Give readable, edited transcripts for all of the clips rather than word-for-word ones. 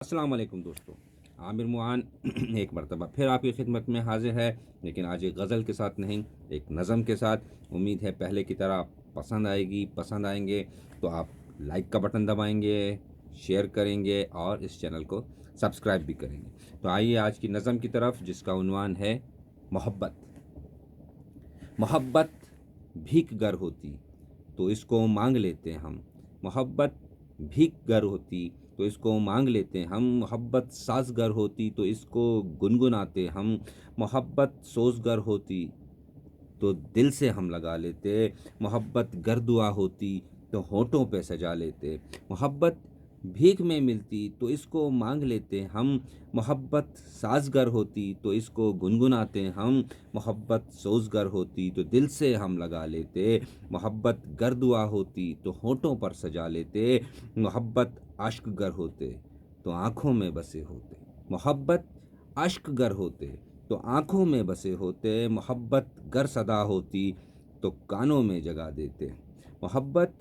अस्सलाम वालेकुम दोस्तों। आमिर मुआन एक मरतबा फिर आपकी खिदमत में हाजिर है, लेकिन आज एक गज़ल के साथ नहीं, एक नज़म के साथ। उम्मीद है पहले की तरह पसंद आएगी। पसंद आएंगे तो आप लाइक का बटन दबाएंगे, शेयर करेंगे और इस चैनल को सब्सक्राइब भी करेंगे। तो आइए आज की नज़म की तरफ, जिसका उन्वान है मोहब्बत। मोहब्बत भीख गर होती तो इसको मांग लेते हम। मोहब्बत भीख गर होती तो इसको मांग लेते हम। मोहब्बत साज़गर होती तो इसको गुनगुनाते हम। मोहब्बत सोज़गर होती तो दिल से हम लगा लेते। मोहब्बत गर दुआ होती तो होठों पे सजा लेते। मोहब्बत भीख में मिलती तो इसको मांग लेते हम। मोहब्बत साज़गर होती तो इसको गुनगुनाते हम। मोहब्बत सोज़गर होती तो दिल से हम लगा लेते। मोहब्बत गर दुआ होती तो होठों पर सजा लेते। मोहब्बत अश्क गर होते तो आँखों में बसे होते। मोहब्बत अश्क गर होते तो आँखों में बसे होते। मोहब्बत गर सदा होती तो कानों में जगा देते। मोहब्बत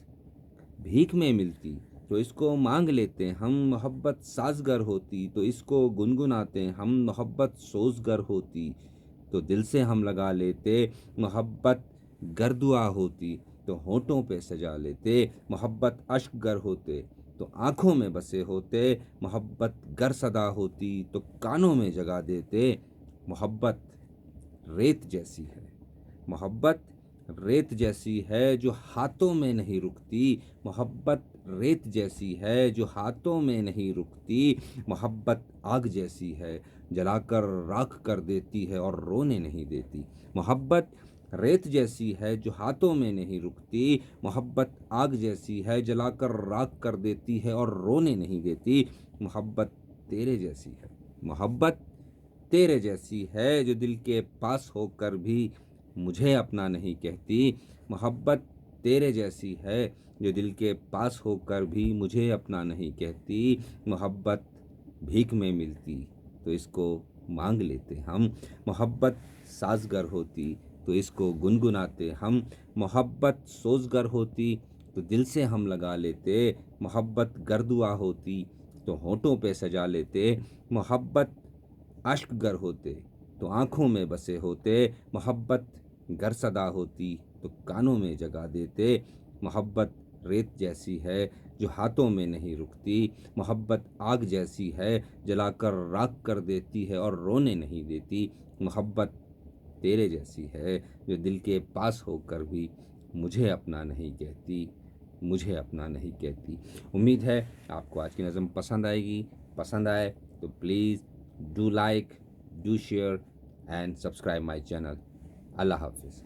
भीख में मिलती तो इसको मांग लेते हम। मोहब्बत साज़गर होती तो इसको गुनगुनाते हम। मोहब्बत सोज़गर होती तो दिल से हम लगा लेते। मोहब्बत गर दुआ होती तो होठों पे सजा लेते। मोहब्बत अश्क गर होते तो आँखों में बसे होते। मोहब्बत गर सदा होती तो कानों में जगा देते। मोहब्बत रेत जैसी है। मोहब्बत रेत जैसी है जो हाथों में नहीं रुकती। मोहब्बत रेत जैसी है जो हाथों में नहीं रुकती। मोहब्बत आग जैसी है, जलाकर राख कर देती है और रोने नहीं देती। मोहब्बत रेत जैसी है जो हाथों में नहीं रुकती। मोहब्बत आग जैसी है, जलाकर राख कर देती है और रोने नहीं देती। मोहब्बत तेरे जैसी है। मोहब्बत तेरे जैसी है जो दिल के पास होकर भी मुझे अपना नहीं कहती। मोहब्बत तेरे जैसी है जो दिल के पास होकर भी मुझे अपना नहीं कहती। मोहब्बत भीख में मिलती तो इसको मांग लेते हम। मोहब्बत साज़गर होती तो इसको गुनगुनाते हम। मोहब्बत सोज़गर होती तो दिल से हम लगा लेते। मोहब्बत गर दुआ होती तो होठों पे सजा लेते। मोहब्बत अश्क गर होते तो आँखों में बसे होते। मोहब्बत गर सदा होती तो कानों में जगा देते। मोहब्बत रेत जैसी है जो हाथों में नहीं रुकती। मोहब्बत आग जैसी है, जलाकर राख कर देती है और रोने नहीं देती। मोहब्बत तेरे जैसी है जो दिल के पास होकर भी मुझे अपना नहीं कहती। मुझे अपना नहीं कहती। उम्मीद है आपको आज की नज़म पसंद आएगी। पसंद आए तो please do like, do share and subscribe my channel. Allah Hafiz.